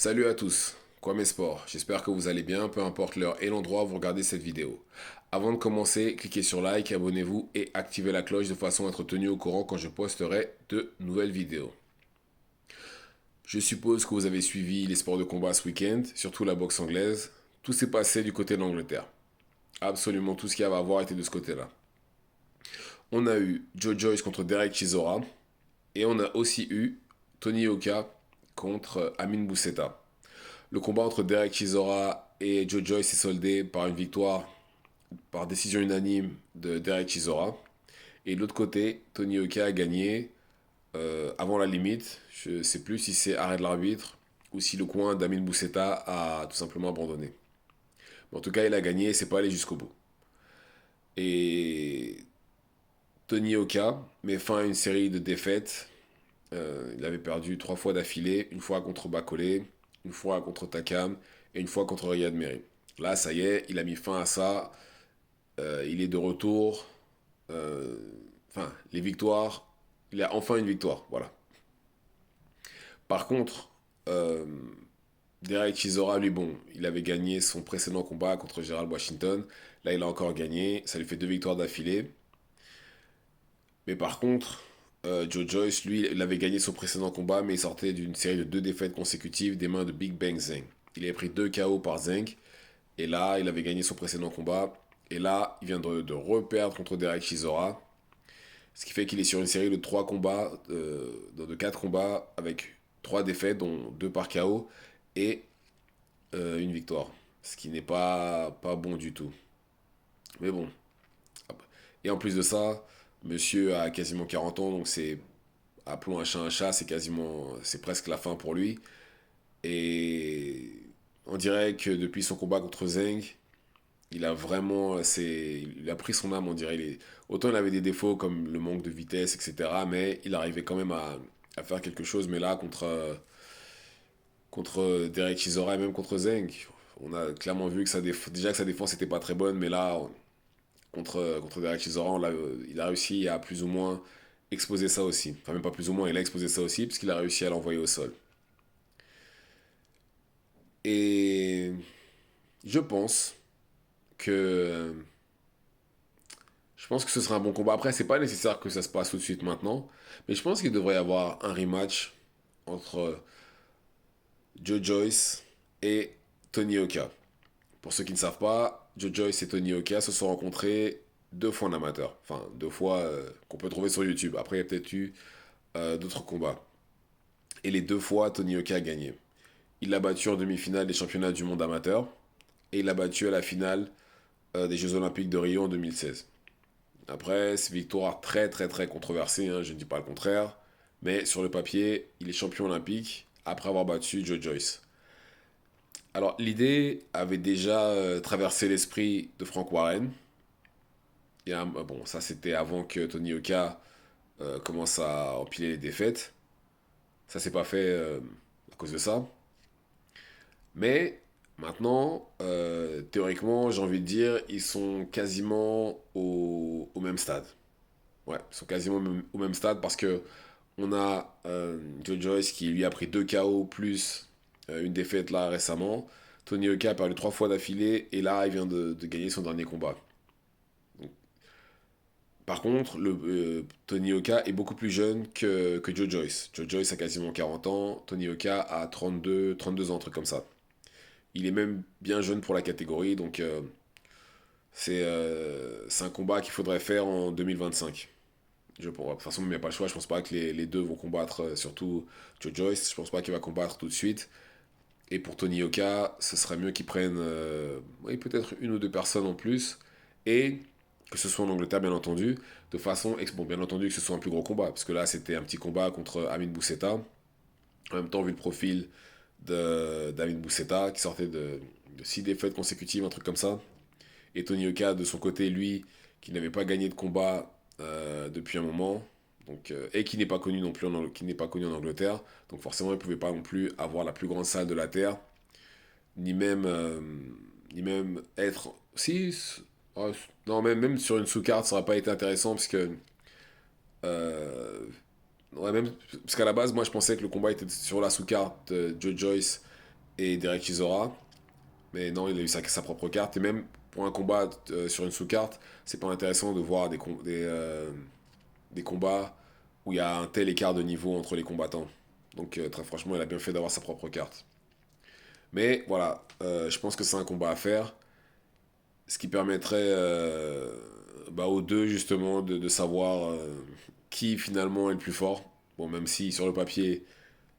Salut à tous, Kwame Sport, j'espère que vous allez bien, peu importe l'heure et l'endroit où vous regardez cette vidéo. Avant de commencer, cliquez sur like, abonnez-vous et activez la cloche de façon à être tenu au courant quand je posterai de nouvelles vidéos. Je suppose que vous avez suivi les sports de combat ce week-end, surtout la boxe anglaise. Tout s'est passé du côté de l'Angleterre. Absolument tout ce qu'il y avait à voir était de ce côté-là. On a eu Joe Joyce contre Derek Chisora et on a aussi eu Tony Yoka contre Amin Bousseta. Le combat entre Derek Chisora et Joe Joyce s'est soldé par une victoire par décision unanime de Derek Chisora. Et de l'autre côté, Tony Oka a gagné avant la limite. Je ne sais plus si c'est arrêt de l'arbitre ou si le coin d'Amin Bousseta a tout simplement abandonné. Mais en tout cas, il a gagné et c'est pas allé jusqu'au bout. Et Tony Oka met fin à une série de défaites. Il avait perdu 3 fois d'affilée, une fois contre Bakolé, une fois contre Takam et une fois contre Riyad Meri. Là, ça y est, il a mis fin à ça. Il est de retour. Euh, enfin, les victoires. Il a enfin une victoire, voilà. Par contre, euh, Derek Chisora, lui, bon, il avait gagné son précédent combat contre Gerald Washington. Là, il a encore gagné. Ça lui fait 2 victoires d'affilée. Mais par contre, Joe Joyce, lui, il avait gagné son précédent combat, mais il sortait d'une série de 2 défaites consécutives des mains de Big Bang Zhang. Il avait pris 2 KO par Zhang. Et là, il avait gagné son précédent combat. Et là, il vient de reperdre contre Derek Chisora. Ce qui fait qu'il est sur une série de 3 combats, de 4 combats, avec 3 défaites, dont 2 par KO, et une victoire. Ce qui n'est pas bon du tout. Mais bon. Et en plus de ça, monsieur a quasiment 40 ans, donc c'est, appelons un chat, c'est presque la fin pour lui. Et on dirait que depuis son combat contre Zeng, il a pris son âme, on dirait. Autant il avait des défauts comme le manque de vitesse, etc. Mais il arrivait quand même à faire quelque chose. Mais là, contre Derek Chisora et même contre Zeng, on a clairement vu que déjà que sa défense n'était pas très bonne. Mais là, contre Derek Chisora, il a réussi à plus ou moins exposer ça aussi. Enfin, même pas plus ou moins, il a exposé ça aussi, puisqu'il a réussi à l'envoyer au sol. Et je pense que Je pense que ce sera un bon combat. Après, c'est pas nécessaire que ça se passe tout de suite maintenant. Mais je pense qu'il devrait y avoir un rematch entre Joe Joyce et Tony Oka. Pour ceux qui ne savent pas, Joe Joyce et Tony Oka se sont rencontrés 2 fois en amateur. Enfin, 2 fois qu'on peut trouver sur YouTube. Après, il y a peut-être eu d'autres combats. Et les 2 fois, Tony Oka a gagné. Il l'a battu en demi-finale des championnats du monde amateur. Et il l'a battu à la finale des Jeux Olympiques de Rio en 2016. Après, c'est une victoire très très très controversée, hein, je ne dis pas le contraire. Mais sur le papier, il est champion olympique après avoir battu Joe Joyce. Alors l'idée avait déjà traversé l'esprit de Frank Warren. Bon, ça c'était avant que Tony Oka commence à empiler les défaites. Ça s'est pas fait à cause de ça. Mais maintenant, théoriquement, j'ai envie de dire, ils sont quasiment au même stade. Ouais, ils sont quasiment au même stade parce que on a Joe Joyce qui lui a pris 2 KO plus une défaite là récemment. Tony Oka a perdu 3 fois d'affilée et là il vient de gagner son dernier combat. Par contre, Tony Oka est beaucoup plus jeune que Joe Joyce. Joe Joyce a quasiment 40 ans, Tony Oka a 32 ans, un truc comme ça. Il est même bien jeune pour la catégorie, donc c'est un combat qu'il faudrait faire en 2025. De toute façon, il n'y a pas le choix. Je pense pas que les deux vont combattre, surtout Joe Joyce. Je pense pas qu'il va combattre tout de suite. Et pour Tony Oka, ce serait mieux qu'il prenne oui, peut-être 1 ou 2 personnes en plus. Et que ce soit en Angleterre, bien entendu. De façon, bon, bien entendu que ce soit un plus gros combat. Parce que là, c'était un petit combat contre Amin Bousseta. En même temps, vu le profil d'Amin Bousseta, qui sortait de 6 défaites consécutives, un truc comme ça. Et Tony Oka, de son côté, lui, qui n'avait pas gagné de combat depuis un moment, donc, et qui n'est pas connu non plus qui n'est pas connu en Angleterre. Donc forcément, il ne pouvait pas non plus avoir la plus grande salle de la Terre, ni même, être... Si, oh, non, même sur une sous-carte, ça n'aurait pas été intéressant, parce que... ouais, même, parce qu'à la base, moi, je pensais que le combat était sur la sous-carte de Joe Joyce et Derek Chisora. Mais non, il a eu sa propre carte. Et même pour un combat sur une sous-carte, c'est pas intéressant de voir des combats où il y a un tel écart de niveau entre les combattants. Donc très franchement, il a bien fait d'avoir sa propre carte. Mais voilà, je pense que c'est un combat à faire. Ce qui permettrait aux deux justement de savoir qui finalement est le plus fort. Bon, même si sur le papier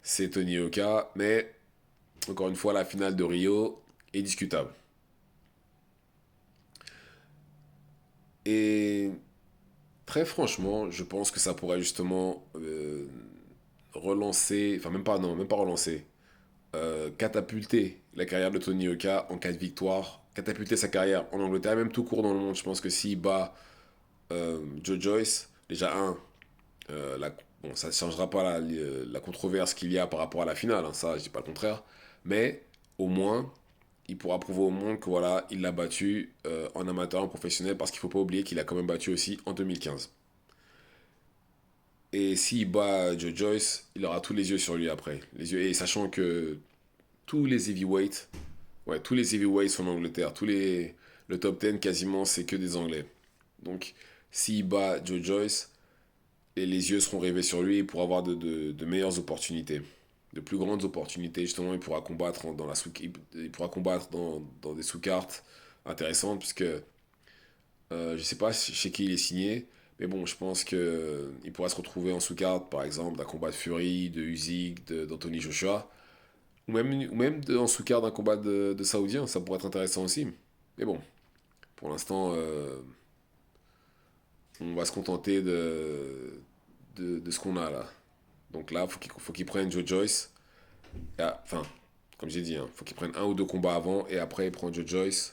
c'est Tony Oka, mais encore une fois, la finale de Rio est discutable. Et très franchement, je pense que ça pourrait justement relancer, enfin même pas, non, même pas relancer, catapulter la carrière de Tony Oka en cas de victoire, catapulter sa carrière en Angleterre, même tout court dans le monde. Je pense que s'il bat Joe Joyce, déjà un, bon, ça ne changera pas la controverse qu'il y a par rapport à la finale, hein, ça je dis pas le contraire, mais au moins il pourra prouver au monde que voilà, il l'a battu en amateur, en professionnel, parce qu'il faut pas oublier qu'il a quand même battu aussi en 2015. Et s'il bat Joe Joyce, il aura tous les yeux sur lui après. Les yeux, et sachant que tous les heavyweights, ouais, tous les heavyweights sont en Angleterre. Le top 10 quasiment, c'est que des Anglais. Donc, s'il bat Joe Joyce, et les yeux seront rivés sur lui, il pourra avoir de meilleures opportunités. De plus grandes opportunités, justement, il pourra combattre il pourra combattre dans des sous-cartes intéressantes, puisque je sais pas chez qui il est signé, mais bon, je pense que il pourra se retrouver en sous-carte, par exemple, d'un combat de Fury, de Usyk, d'Anthony Joshua, en sous-carte d'un combat de Saoudien, ça pourrait être intéressant aussi. Mais bon, pour l'instant, on va se contenter de ce qu'on a là. Donc là, faut qu'il prenne Joe Joyce. Enfin, comme j'ai dit, faut qu'il prenne un ou deux combats avant et après il prend Joe Joyce.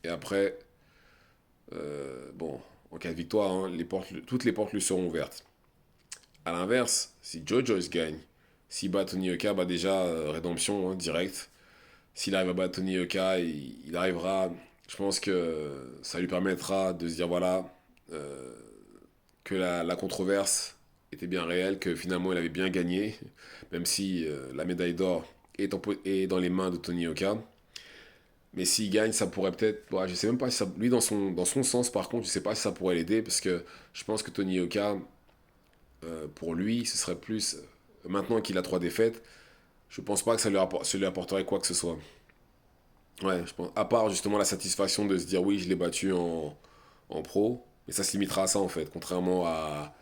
Et après, bon, en cas de victoire, hein, toutes les portes lui seront ouvertes. À l'inverse, si Joe Joyce gagne, s'il bat Tony Oka, bah déjà, rédemption hein, direct. S'il arrive à battre Tony Oka, il arrivera. Je pense que ça lui permettra de se dire voilà, euh, que la controverse était bien réelle, que finalement il avait bien gagné, même si la médaille d'or est dans les mains de Tony Oka. Mais s'il gagne, ça pourrait peut-être. Ouais, je sais même pas si ça. Lui, dans son sens, par contre, je sais pas si ça pourrait l'aider, parce que je pense que Tony Oka, pour lui, ce serait plus. Maintenant qu'il a trois défaites, je pense pas que ça lui apporterait quoi que ce soit. Ouais, je pense. À part justement la satisfaction de se dire oui, je l'ai battu en pro, mais ça se limitera à ça en fait, contrairement à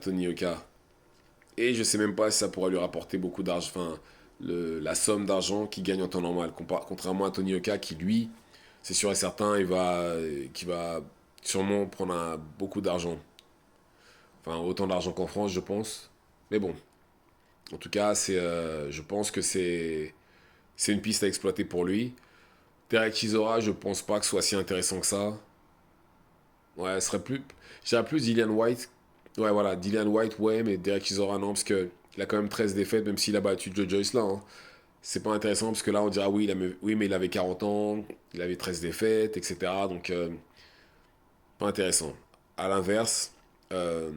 Tony Oka. Et je sais même pas si ça pourra lui rapporter beaucoup d'argent, enfin, la somme d'argent qu'il gagne en temps normal. Contrairement à Tony Oka qui, lui, c'est sûr et certain, qui va sûrement prendre beaucoup d'argent. Enfin, autant d'argent qu'en France, je pense. Mais bon, en tout cas, je pense que c'est une piste à exploiter pour lui. Derek Chisora, je pense pas que ce soit si intéressant que ça. Ouais, ce serait plus. J'irais plus Dillian White. Ouais, voilà, Dillian White, ouais, mais Derek Chisora, non, parce que il a quand même 13 défaites, même s'il a battu Joe Joyce là, hein. C'est pas intéressant, parce que là, on dira, oui, oui, mais il avait 40 ans, il avait 13 défaites, etc. Donc, pas intéressant. À l'inverse, euh,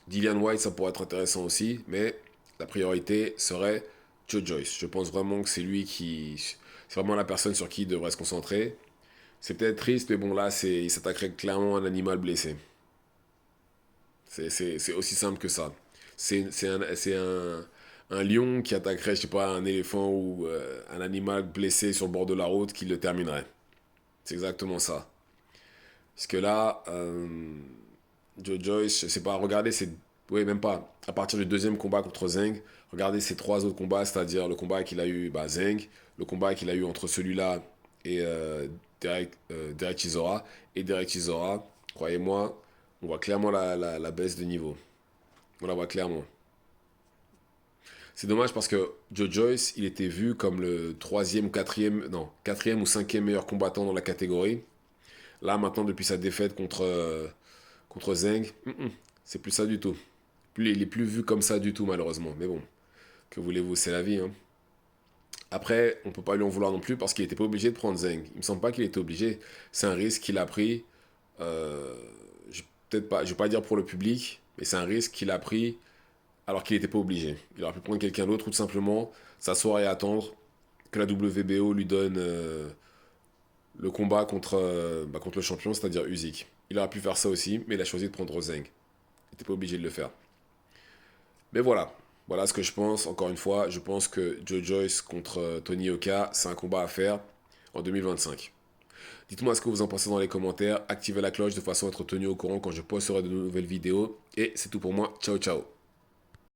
Dillian White, ça pourrait être intéressant aussi, mais la priorité serait Joe Joyce. Je pense vraiment que c'est lui qui. C'est vraiment la personne sur qui il devrait se concentrer. C'est peut-être triste, mais bon, là, il s'attaquerait clairement à un animal blessé. C'est aussi simple que ça. Un lion qui attaquerait, je sais pas, un éléphant ou un animal blessé sur le bord de la route qui le terminerait. C'est exactement ça. Parce que là, Joe Joyce, je sais pas, regardez ses. Oui, même pas. À partir du deuxième combat contre Zeng, regardez ses trois autres combats, c'est-à-dire le combat qu'il a eu, Zeng, le combat qu'il a eu entre celui-là et Derek Chisora. Et Derek Chisora, croyez-moi, on voit clairement la baisse de niveau. On la voit clairement. C'est dommage parce que Joe Joyce, il était vu comme le troisième ou quatrième, non, quatrième ou cinquième meilleur combattant dans la catégorie. Là, maintenant, depuis sa défaite contre Zeng, c'est plus ça du tout. Il est plus vu comme ça du tout, malheureusement. Mais bon, que voulez-vous, c'est la vie, hein. Après, on peut pas lui en vouloir non plus parce qu'il était pas obligé de prendre Zeng. Il me semble pas qu'il était obligé. C'est un risque qu'il a pris. Euh, Peut-être pas, je vais pas dire pour le public, mais c'est un risque qu'il a pris alors qu'il n'était pas obligé. Il aurait pu prendre quelqu'un d'autre ou tout simplement s'asseoir et attendre que la WBO lui donne le combat contre le champion, c'est-à-dire Usyk. Il aurait pu faire ça aussi, mais il a choisi de prendre Zeng. Il n'était pas obligé de le faire. Mais voilà. Voilà ce que je pense. Encore une fois, je pense que Joe Joyce contre Tony Oka, c'est un combat à faire en 2025. Dites-moi ce que vous en pensez dans les commentaires. Activez la cloche de façon à être tenu au courant quand je posterai de nouvelles vidéos. Et c'est tout pour moi. Ciao, ciao.